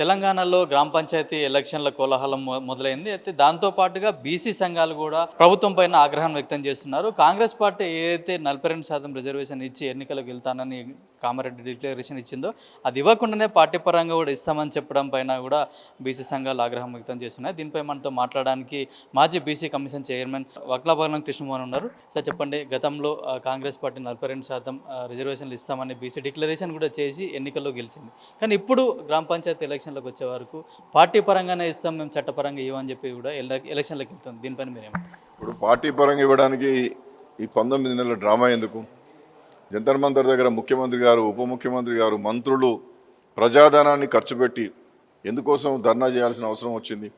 తెలంగాణలో గ్రామ పంచాయతీ ఎలక్షన్ల కోలాహలం మొదలైంది. అయితే దాంతో పాటుగా బీసీ సంఘాలు కూడా ప్రభుత్వం పైన ఆగ్రహం వ్యక్తం చేస్తున్నారు. కాంగ్రెస్ పార్టీ ఏదైతే 42% రిజర్వేషన్ ఇచ్చి ఎన్నికలకు వెళ్తానని కామారెడ్డి డిక్లరేషన్ ఇచ్చిందో అది ఇవ్వకుండానే పార్టీ పరంగా కూడా ఇస్తామని చెప్పడం పైన కూడా బీసీ సంఘాలు ఆగ్రహం వ్యక్తం చేస్తున్నాయి. దీనిపై మనతో మాట్లాడడానికి మాజీ బీసీ కమిషన్ చైర్మన్ వక్లాభవనం కృష్ణమోహన్ ఉన్నారు. సార్ చెప్పండి, గతంలో కాంగ్రెస్ పార్టీ 42% రిజర్వేషన్లు ఇస్తామని బీసీ డిక్లరేషన్ కూడా చేసి ఎన్నికల్లో గెలిచింది. కానీ ఇప్పుడు గ్రామ పంచాయతీ ఎలక్షన్లకు వచ్చే వరకు పార్టీ పరంగానే ఇస్తాం, మేము చట్టపరంగా ఇవ్వని చెప్పి కూడా ఎలక్షన్లకు వెళ్తుంది. దీనిపైన మీరేమంటారు? ఇప్పుడు పార్టీ పరంగా ఇవ్వడానికి ఈ 19 నెలల డ్రామా ఎందుకు? జంతర్ మంతర్ దగ్గర ముఖ్యమంత్రి గారు, ఉప ముఖ్యమంత్రి గారు, మంత్రులు ప్రజాధనాన్ని ఖర్చు పెట్టి ఎందుకోసం ధర్నా చేయాల్సిన అవసరం వచ్చింది?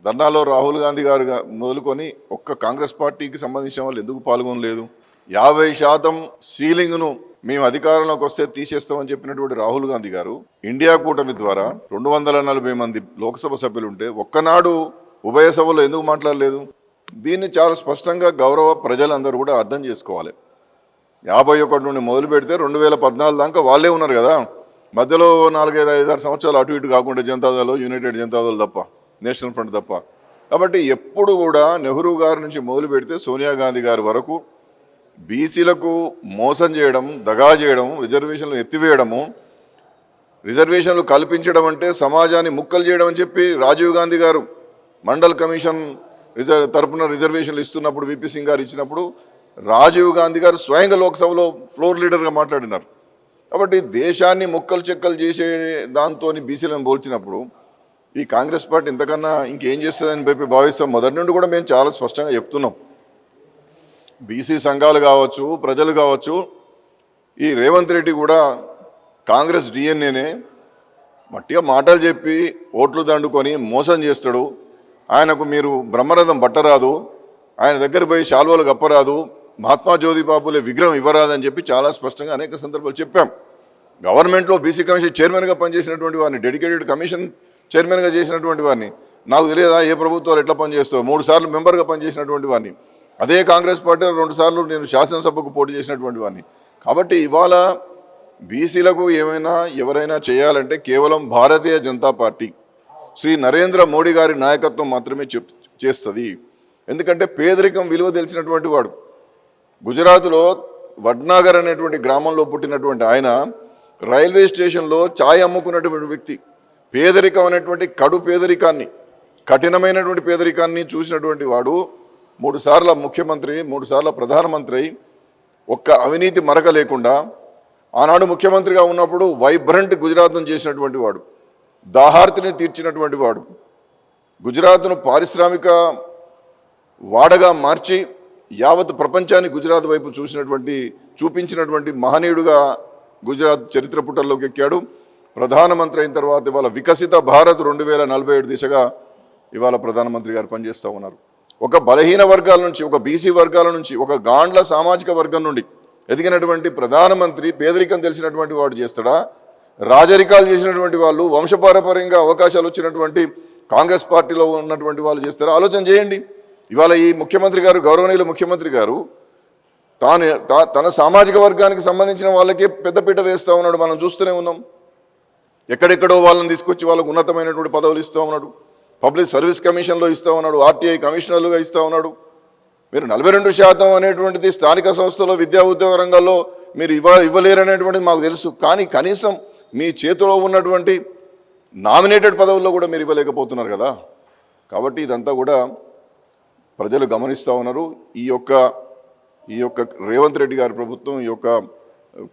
ధర్నాలో రాహుల్ గాంధీ గారు మొదలుకొని ఒక్క కాంగ్రెస్ పార్టీకి సంబంధించిన వాళ్ళు ఎందుకు పాల్గొనలేదు? 50% సీలింగ్ను మేము అధికారంలోకి వస్తే తీసేస్తామని చెప్పినటువంటి రాహుల్ గాంధీ గారు ఇండియా కూటమి ద్వారా 240 మంది లోక్సభ సభ్యులు ఉంటే ఒక్కనాడు ఉభయ సభలో ఎందుకు మాట్లాడలేదు? దీన్ని చాలా స్పష్టంగా గౌరవ ప్రజలందరూ కూడా అర్థం చేసుకోవాలి. 51 నుండి మొదలు పెడితే 2014 దాకా వాళ్ళే ఉన్నారు కదా. మధ్యలో 4-5-6 సంవత్సరాలు అటు ఇటు కాకుండా జనతాదళ్, యునైటెడ్ జనతాదళ్ తప్ప, నేషనల్ ఫ్రంట్ తప్ప. కాబట్టి ఎప్పుడు కూడా నెహ్రూ గారి నుంచి మొదలు పెడితే సోనియా గాంధీ గారి వరకు బీసీలకు మోసం చేయడం, దగా చేయడం, రిజర్వేషన్లు ఎత్తివేయడము, రిజర్వేషన్లు కల్పించడం అంటే సమాజాన్ని ముక్కలు చేయడం అని చెప్పి రాజీవ్ గాంధీ గారు మండల్ కమిషన్ తరపున రిజర్వేషన్లు ఇస్తున్నప్పుడు, విపి సింగ్ గారు ఇచ్చినప్పుడు రాజీవ్ గాంధీ గారు స్వయంగా లోక్సభలో ఫ్లోర్ లీడర్గా మాట్లాడినారు. కాబట్టి దేశాన్ని ముక్కలు చెక్కలు చేసే దాంతో బీసీలను పోల్చినప్పుడు ఈ కాంగ్రెస్ పార్టీ ఇంతకన్నా ఇంకేం చేస్తుందని చెప్పి భావిస్తాం. మొదటి నుండి కూడా మేము చాలా స్పష్టంగా చెప్తున్నాం. బీసీ సంఘాలు కావచ్చు, ప్రజలు కావచ్చు, ఈ రేవంత్ రెడ్డి కూడా కాంగ్రెస్ డిఎన్ఏనే మట్టిగా మాటలు చెప్పి ఓట్లు దండుకొని మోసం చేస్తాడు. ఆయనకు మీరు బ్రహ్మరథం పట్టరాదు, ఆయన దగ్గర పోయి శాల్వాలు కప్పరాదు, మహాత్మా జ్యోతిబాబులే విగ్రహం ఇవ్వరాదని చెప్పి చాలా స్పష్టంగా అనేక సందర్భాలు చెప్పాం. గవర్నమెంట్లో బీసీ కమిషన్ చైర్మన్గా పనిచేసినటువంటి వారిని, డెడికేటెడ్ కమిషన్ చైర్మన్గా చేసినటువంటి వారిని, నాకు తెలియదా ఏ ప్రభుత్వాలు ఎట్లా పనిచేస్తావు, 3 సార్లు మెంబర్గా పనిచేసినటువంటి వారిని, అదే కాంగ్రెస్ పార్టీలో 2 సార్లు నేను శాసనసభకు పోటీ చేసినటువంటి వాడిని. కాబట్టి ఇవాళ బీసీలకు ఏమైనా ఎవరైనా చేయాలంటే కేవలం భారతీయ జనతా పార్టీ, శ్రీ నరేంద్ర మోడీ గారి నాయకత్వం మాత్రమే చేస్తుంది. ఎందుకంటే పేదరికం విలువ తెలిసినటువంటి వాడు. గుజరాత్లో వడ్నాగర్ అనేటువంటి గ్రామంలో పుట్టినటువంటి ఆయన రైల్వే స్టేషన్లో ఛాయ్ అమ్ముకున్నటువంటి వ్యక్తి. పేదరికం అనేటువంటి కడు పేదరికాన్ని, కఠినమైనటువంటి పేదరికాన్ని చూసినటువంటి వాడు 3 సార్ల ముఖ్యమంత్రి, 3 సార్ల ప్రధానమంత్రి, ఒక్క అవినీతి మరక లేకుండా ఆనాడు ముఖ్యమంత్రిగా ఉన్నప్పుడు వైబ్రెంట్ గుజరాత్ను చేసినటువంటి వాడు, దాహార్తిని తీర్చినటువంటి వాడు, గుజరాత్ను పారిశ్రామిక వాడగా మార్చి యావత్ ప్రపంచాన్ని గుజరాత్ వైపు చూపించినటువంటి మహనీయుడుగా గుజరాత్ చరిత్ర పుటల్లోకి ఎక్కాడు. ప్రధానమంత్రి అయిన తర్వాత ఇవాళ వికసిత భారత్ 2047 దిశగా ఇవాళ ప్రధానమంత్రి గారు పనిచేస్తూ ఉన్నారు. ఒక బలహీన వర్గాల నుంచి, ఒక బీసీ వర్గాల నుంచి, ఒక గాండ్ల సామాజిక వర్గం నుండి ఎదిగినటువంటి ప్రధానమంత్రి పేదరికం తెలిసినటువంటి వాడు చేస్తాడా? రాజరికాలు చేసినటువంటి వాళ్ళు, వంశపారపర్యంగా అవకాశాలు వచ్చినటువంటి కాంగ్రెస్ పార్టీలో ఉన్నటువంటి వాళ్ళు చేస్తారా? ఆలోచన చేయండి. ఇవాళ ఈ ముఖ్యమంత్రి గారు, గౌరవనీయులు ముఖ్యమంత్రి గారు తన సామాజిక వర్గానికి సంబంధించిన వాళ్ళకే పెద్దపీట వేస్తూ ఉన్నాడు. మనం చూస్తూనే ఉన్నాం. ఎక్కడెక్కడో వాళ్ళని తీసుకొచ్చి వాళ్ళకు ఉన్నతమైనటువంటి పదవులు ఇస్తూ ఉన్నాడు. పబ్లిక్ సర్వీస్ కమిషన్లో ఇస్తూ ఉన్నాడు, ఆర్టీఐ కమిషనర్లుగా ఇస్తూ ఉన్నాడు. మీరు 42% అనేటువంటిది స్థానిక సంస్థలో విద్యా ఉద్యోగ రంగాల్లో మీరు ఇవ్వలేరనేటువంటిది మాకు తెలుసు. కానీ కనీసం మీ చేతిలో ఉన్నటువంటి నామినేటెడ్ పదవుల్లో కూడా మీరు ఇవ్వలేకపోతున్నారు కదా. కాబట్టి ఇదంతా కూడా ప్రజలు గమనిస్తూ ఉన్నారు. ఈ యొక్క రేవంత్ రెడ్డి గారి ప్రభుత్వం, ఈ యొక్క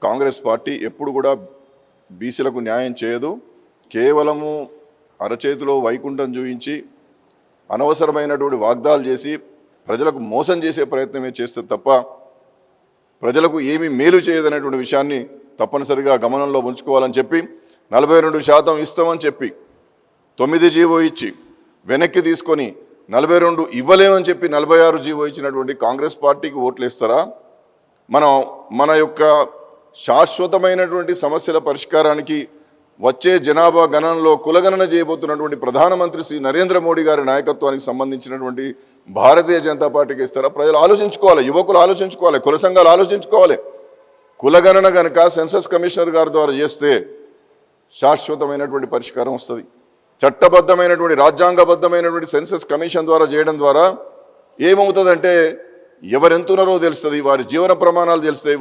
కాంగ్రెస్ పార్టీ ఎప్పుడు కూడా బీసీలకు న్యాయం చేయదు. కేవలము అరచేతిలో వైకుంఠం చూపించి అనవసరమైనటువంటి వాగ్దాలు చేసి ప్రజలకు మోసం చేసే ప్రయత్నమే చేస్తుంది తప్ప ప్రజలకు ఏమీ మేలు చేయదనేటువంటి విషయాన్ని తప్పనిసరిగా గమనంలో ఉంచుకోవాలని చెప్పి 42% ఇస్తామని చెప్పి 9 జీవో ఇచ్చి వెనక్కి తీసుకొని 42 ఇవ్వలేమని చెప్పి 46 జీవో ఇచ్చినటువంటి కాంగ్రెస్ పార్టీకి ఓట్లు ఇస్తారా? మన యొక్క శాశ్వతమైనటువంటి సమస్యల పరిష్కారానికి వచ్చే జనాభా గణనలో కులగణన చేయబోతున్నటువంటి ప్రధానమంత్రి శ్రీ నరేంద్ర మోడీ గారి నాయకత్వానికి సంబంధించినటువంటి భారతీయ జనతా పార్టీకి ఇస్తారా? ప్రజలు ఆలోచించుకోవాలి, యువకులు ఆలోచించుకోవాలి, కుల సంఘాలు ఆలోచించుకోవాలి. కులగణన కనుక సెన్సస్ కమిషనర్ గారి ద్వారా చేస్తే శాశ్వతమైనటువంటి పరిష్కారం వస్తుంది. చట్టబద్ధమైనటువంటి రాజ్యాంగబద్ధమైనటువంటి సెన్సస్ కమిషన్ ద్వారా చేయడం ద్వారా ఏమవుతుందంటే ఎవరెంతున్నారో తెలుస్తుంది, వారి జీవన ప్రమాణాలు తెలుస్తాయి,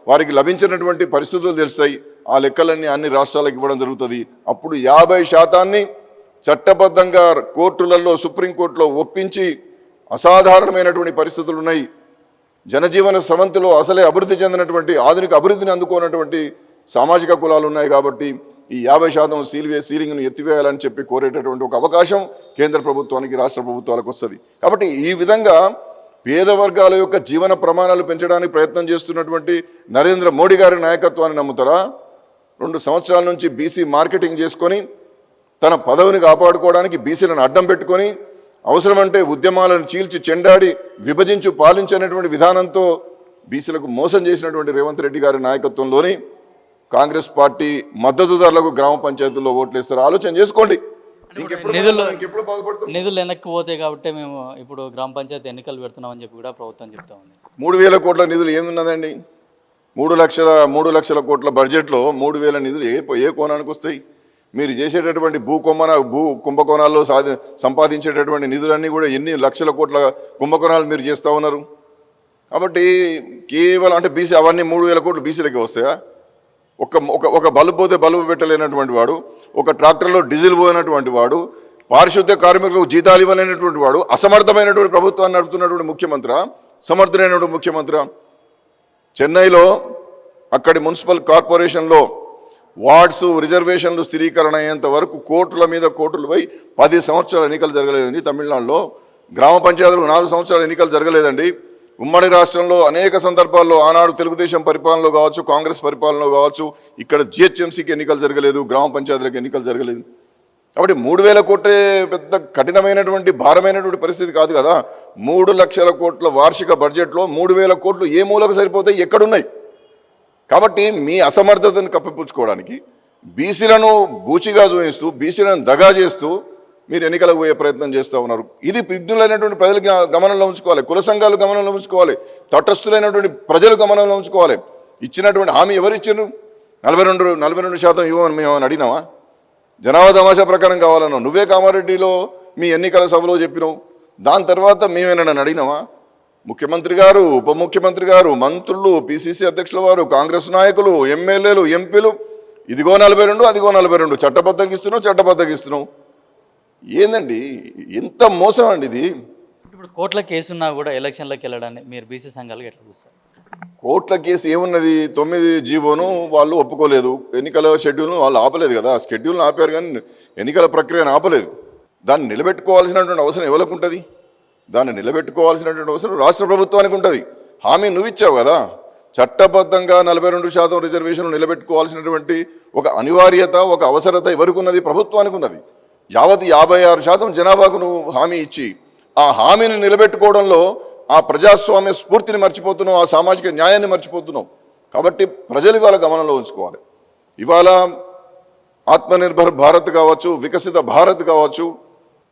వారికి లభించినటువంటి పరిస్థితులు తెలుస్తాయి. ఆ లెక్కలన్నీ అన్ని రాష్ట్రాలకు ఇవ్వడం జరుగుతుంది. అప్పుడు 50% చట్టబద్ధంగా కోర్టులలో సుప్రీంకోర్టులో ఒప్పించి అసాధారణమైనటువంటి పరిస్థితులు ఉన్నాయి. జనజీవన స్రవంతిలో అసలే అభివృద్ధి చెందినటువంటి ఆధునిక అభివృద్ధిని అందుకున్నటువంటి సామాజిక కులాలు ఉన్నాయి. కాబట్టి ఈ 50% సీలింగ్ను ఎత్తివేయాలని చెప్పి కోరేటటువంటి ఒక అవకాశం కేంద్ర ప్రభుత్వానికి రాష్ట్ర ప్రభుత్వాలకు వస్తుంది. కాబట్టి ఈ విధంగా పేద వర్గాల యొక్క జీవన ప్రమాణాలు పెంచడానికి ప్రయత్నం చేస్తున్నటువంటి నరేంద్ర మోడీ గారి నాయకత్వాన్ని నమ్ముతారా? 2 సంవత్సరాల నుంచి బీసీ మార్కెటింగ్ చేసుకొని తన పదవిని కాపాడుకోవడానికి బీసీలను అడ్డం పెట్టుకొని అవసరమంటే ఉద్యమాలను చీల్చి చెండాడి విభజించు పాలించినటువంటి విధానంతో బీసీలకు మోసం చేసినటువంటి రేవంత్ రెడ్డి గారి నాయకత్వంలోని కాంగ్రెస్ పార్టీ మద్దతుదారులకు గ్రామ పంచాయతీల్లో ఓట్లు ఇస్తారు. ఆలోచన చేసుకోండి. నిధులు వెనక్కి పోతాయి కాబట్టి మేము ఇప్పుడు గ్రామ పంచాయతీ ఎన్నికలు పెడుతున్నామని చెప్పి కూడా ప్రభుత్వం చెప్తా ఉంది. 3,000 కోట్ల నిధులు ఏమున్నదండి? 3 లక్షల కోట్ల బడ్జెట్లో 3,000 నిధులు ఏ కోణానికి వస్తాయి? మీరు చేసేటటువంటి భూ కుంభకోణాల్లో సంపాదించేటటువంటి నిధులన్నీ కూడా ఎన్ని లక్షల కోట్ల కుంభకోణాలు మీరు చేస్తూ ఉన్నారు. కాబట్టి కేవలం అంటే బీసీ అవన్నీ 3,000 కోట్లు బీసీలకే వస్తాయా? ఒక బల్బు పోతే బల్బు పెట్టలేనటువంటి వాడు, ఒక ట్రాక్టర్లో డీజిల్ పోయినటువంటి వాడు, పారిశుద్ధ్య కార్మికులకు జీతాలు ఇవ్వలేనటువంటి వాడు అసమర్థమైనటువంటి ప్రభుత్వాన్ని నడుపుతున్నటువంటి ముఖ్యమంత్రి, సమర్థుడైనటువంటి ముఖ్యమంత్రి. చెన్నైలో అక్కడి మున్సిపల్ కార్పొరేషన్లో వార్డ్స్ రిజర్వేషన్లు స్థిరీకరణ అయ్యేంత వరకు కోట్ల మీద కోట్లు పోయి 10 సంవత్సరాల ఎన్నికలు జరగలేదండి. తమిళనాడులో గ్రామ పంచాయతీలకు 4 సంవత్సరాల ఎన్నికలు జరగలేదండి. ఉమ్మడి రాష్ట్రంలో అనేక సందర్భాల్లో ఆనాడు తెలుగుదేశం పరిపాలనలో కావచ్చు, కాంగ్రెస్ పరిపాలనలో కావచ్చు, ఇక్కడ జిహెచ్ఎంసీకి ఎన్నికలు జరగలేదు, గ్రామ పంచాయతీలకు ఎన్నికలు జరగలేదు. కాబట్టి 3,000 కోట్లే పెద్ద కఠినమైనటువంటి భారమైనటువంటి పరిస్థితి కాదు కదా. 3 లక్షల కోట్ల వార్షిక బడ్జెట్లో 3,000 కోట్లు ఏ మూలకు సరిపోతాయి? ఎక్కడున్నాయి? కాబట్టి మీ అసమర్థతను కప్పిపుచ్చుకోవడానికి బీసీలను బూచిగా చూపిస్తూ బీసీలను దగా చేస్తూ మీరు ఎన్నికలకు పోయే ప్రయత్నం చేస్తూ ఉన్నారు. ఇది విఘ్నులైనటువంటి ప్రజలు గమనంలో ఉంచుకోవాలి, కుల సంఘాలు గమనంలో ఉంచుకోవాలి, తటస్థులైనటువంటి ప్రజలు గమనంలో ఉంచుకోవాలి. ఇచ్చినటువంటి హామీ ఎవరు ఇచ్చారు? 42% ఇవ్వమని మేము అడిగినావా? జనాభా తమాషా ప్రకారం కావాలన్నావు. నువ్వే కామారెడ్డిలో మీ ఎన్నికల సభలో చెప్పినావు. దాని తర్వాత మేమేనా నన్ను అడిగినావా? ముఖ్యమంత్రి గారు, ఉప ముఖ్యమంత్రి గారు, మంత్రులు, పిసిసి అధ్యక్షుల వారు, కాంగ్రెస్ నాయకులు, ఎమ్మెల్యేలు, ఎంపీలు ఇదిగో 42 అదిగో 42 చట్టబద్ధంగా ఇస్తున్నావు. ఏందండి ఎంత మోసం అండి ఇది? ఇప్పుడు కోట్ల కేసు ఉన్నా కూడా ఎలక్షన్లకు వెళ్ళడాన్ని మీరు బీసీ సంఘాలకు ఎట్లా చూస్తారు? కోట్ల కేసు ఏమున్నది? 9 జీవోను వాళ్ళు ఒప్పుకోలేదు, ఎన్నికల షెడ్యూల్ను వాళ్ళు ఆపలేదు కదా. షెడ్యూల్ను ఆపారు కానీ ఎన్నికల ప్రక్రియను ఆపలేదు. దాన్ని నిలబెట్టుకోవాల్సినటువంటి అవసరం ఎవరికి ఉంటుంది? దాన్ని నిలబెట్టుకోవాల్సినటువంటి అవసరం రాష్ట్ర ప్రభుత్వానికి ఉంటుంది. హామీ నువ్వు ఇచ్చావు కదా. చట్టబద్ధంగా 42% రిజర్వేషన్లు నిలబెట్టుకోవాల్సినటువంటి ఒక అనివార్యత, ఒక అవసరత ఎవరికి ఉన్నది? ప్రభుత్వానికి ఉన్నది. యావత్ 56% జనాభాకు నువ్వు హామీ ఇచ్చి ఆ హామీని నిలబెట్టుకోవడంలో ఆ ప్రజాస్వామ్య స్ఫూర్తిని మర్చిపోతున్నావు, ఆ సామాజిక న్యాయాన్ని మర్చిపోతున్నావు. కాబట్టి ప్రజలు ఇవాళ గమనంలో ఉంచుకోవాలి. ఇవాళ ఆత్మనిర్భర్ భారత్ కావచ్చు, వికసిత భారత్ కావచ్చు,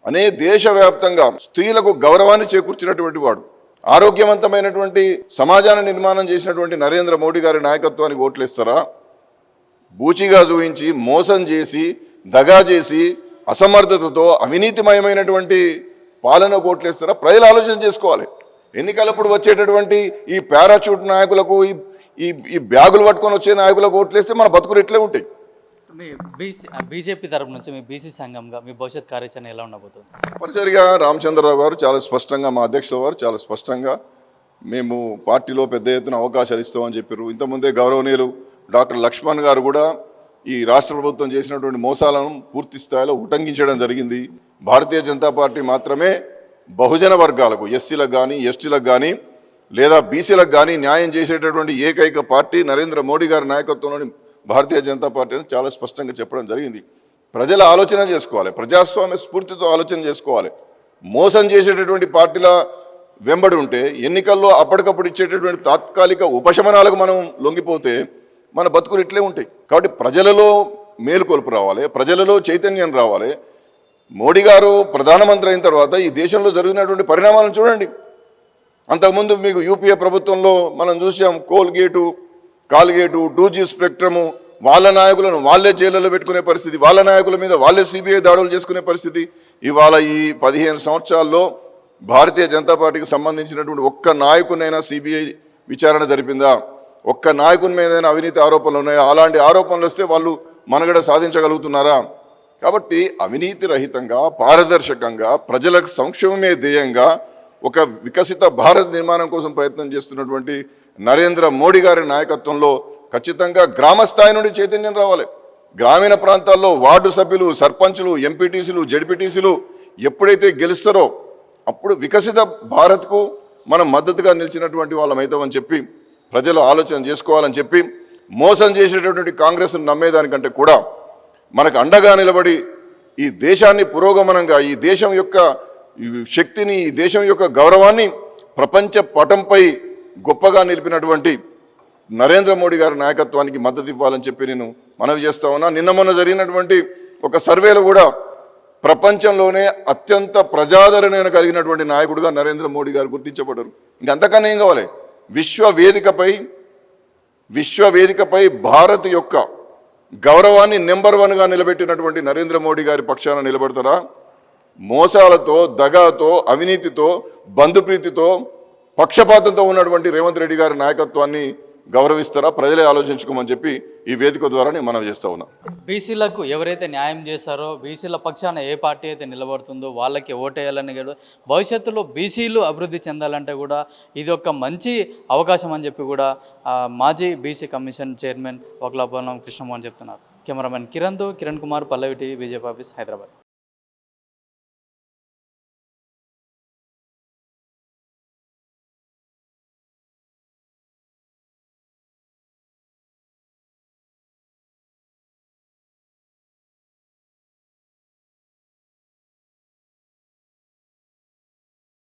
అనే దేశవ్యాప్తంగా స్త్రీలకు గౌరవాన్ని చేకూర్చినటువంటి వాడు, ఆరోగ్యవంతమైనటువంటి సమాజాన్ని నిర్మాణం చేసినటువంటి నరేంద్ర మోడీ గారి నాయకత్వానికి ఓట్లేస్తారా? బూచిగా చూపించి మోసం చేసి దగా చేసి అసమర్థతతో అవినీతిమయమైనటువంటి పాలన ఓట్లేస్తారా? ప్రజలు ఆలోచన చేసుకోవాలి. ఎన్నికలప్పుడు వచ్చేటటువంటి ఈ పారాచూట్ నాయకులకు, ఈ బ్యాగులు పట్టుకొని వచ్చే నాయకులకు ఓట్లేస్తే మన బతుకులు ఎట్లే ఉంటాయి. మీ బీజేపీ తరపు నుంచి మీ బీసీ సంఘంగా మీ భవిష్యత్ కార్యాచరణ ఎలా ఉండబోతుంది? పరిసరిగా రామచంద్రరావు గారు చాలా స్పష్టంగా, మా అధ్యక్షుల వారు చాలా స్పష్టంగా మేము పార్టీలో పెద్ద ఎత్తున అవకాశాలు ఇస్తామని చెప్పారు. ఇంతకుముందే గౌరవనీయులు డాక్టర్ లక్ష్మణ్ గారు కూడా ఈ రాష్ట్ర ప్రభుత్వం చేసినటువంటి మోసాలను పూర్తి స్థాయిలో ఉటంకించడం జరిగింది. భారతీయ జనతా పార్టీ మాత్రమే బహుజన వర్గాలకు, ఎస్సీలకు కానీ ఎస్టీలకు కానీ లేదా బీసీలకు కానీ న్యాయం చేసేటటువంటి ఏకైక పార్టీ నరేంద్ర మోడీ గారి నాయకత్వంలోని భారతీయ జనతా పార్టీ అని చాలా స్పష్టంగా చెప్పడం జరిగింది. ప్రజల ఆలోచన చేసుకోవాలి, ప్రజాస్వామ్య స్ఫూర్తితో ఆలోచన చేసుకోవాలి. మోసం చేసేటటువంటి పార్టీల వెంబడి ఉంటే ఎన్నికల్లో అప్పటికప్పుడు ఇచ్చేటటువంటి తాత్కాలిక ఉపశమనాలకు మనం లొంగిపోతే మన బతుకులు ఇట్లే ఉంటాయి. కాబట్టి ప్రజలలో మేలుకొలుపు రావాలి, ప్రజలలో చైతన్యం రావాలి. మోడీ గారు ప్రధానమంత్రి అయిన తర్వాత ఈ దేశంలో జరిగినటువంటి పరిణామాలను చూడండి. అంతకుముందు మీకు యూపీఏ ప్రభుత్వంలో మనం చూసాం, కోల్గేటు 2G స్పెక్ట్రము వాళ్ళ నాయకులను వాళ్ళే జైళ్ళలో పెట్టుకునే పరిస్థితి, వాళ్ళ నాయకుల మీద వాళ్ళే సిబిఐ దాడులు చేసుకునే పరిస్థితి. ఇవాళ ఈ 15 సంవత్సరాల్లో భారతీయ జనతా పార్టీకి సంబంధించినటువంటి ఒక్క నాయకునైనా సిబిఐ విచారణ జరిపిందా? ఒక్క నాయకుని మీదైనా అవినీతి ఆరోపణలు ఉన్నాయా? అలాంటి ఆరోపణలు వస్తే వాళ్ళు మనుగడ సాధించగలుగుతున్నారా? కాబట్టి అవినీతి రహితంగా, పారదర్శకంగా, ప్రజలకు సంక్షేమమే ధ్యేయంగా ఒక వికసిత భారత్ నిర్మాణం కోసం ప్రయత్నం చేస్తున్నటువంటి నరేంద్ర మోడీ గారి నాయకత్వంలో ఖచ్చితంగా గ్రామ స్థాయి నుండి చైతన్యం రావాలి. గ్రామీణ ప్రాంతాల్లో వార్డు సభ్యులు, సర్పంచులు, ఎంపీటీసీలు, జడ్పీటీసీలు ఎప్పుడైతే గెలుస్తారో అప్పుడు వికసిత భారత్కు మనం మద్దతుగా నిలిచినటువంటి వాళ్ళమైతామని చెప్పి ప్రజలు ఆలోచన చేసుకోవాలని చెప్పి, మోసం చేసేటటువంటి కాంగ్రెస్ను నమ్మేదానికంటే కూడా మనకు అండగా నిలబడి ఈ దేశాన్ని పురోగమనంగా, ఈ దేశం యొక్క శక్తిని, ఈ దేశం యొక్క గౌరవాన్ని ప్రపంచ పటంపై గొప్పగా నిలిపినటువంటి నరేంద్ర మోడీ గారి నాయకత్వానికి మద్దతు ఇవ్వాలని చెప్పి నేను మనవి చేస్తా ఉన్నా. నిన్న మొన్న జరిగినటువంటి ఒక సర్వేలో కూడా ప్రపంచంలోనే అత్యంత ప్రజాదరణ కలిగినటువంటి నాయకుడిగా నరేంద్ర మోడీ గారు గుర్తించబడ్డారు. ఇంకంతకన్నా ఏం కావాలి? విశ్వవేదికపై భారత్ యొక్క గౌరవాన్ని నెంబర్ 1గా నిలబెట్టినటువంటి నరేంద్ర మోడీ గారి పక్షాన నిలబడతారా? మోసాలతో, దగాతో, అవినీతితో, బంధుప్రీతితో, పక్షపాతంతో ఉన్నటువంటి రేవంత్ రెడ్డి గారి నాయకత్వాన్ని గౌరవిస్తారా? ప్రజలే ఆలోచించుకోమని చెప్పి ఈ వేదిక ద్వారా నేను మనవి చేస్తా ఉన్నా. బీసీలకు ఎవరైతే న్యాయం చేస్తారో, బీసీల పక్షాన ఏ పార్టీ అయితే నిలబడుతుందో వాళ్ళకి ఓటేయాలని కూడా, భవిష్యత్తులో బీసీలు అభివృద్ధి చెందాలంటే కూడా ఇది ఒక మంచి అవకాశం అని చెప్పి కూడా మాజీ బీసీ కమిషన్ చైర్మన్ వక్లాపురం కృష్ణమోహన్ చెప్తున్నారు. కెమెరామెన్ కిరణ్ కుమార్, పల్లవి టీవీ, బీజేపీ ఆఫీస్, హైదరాబాద్.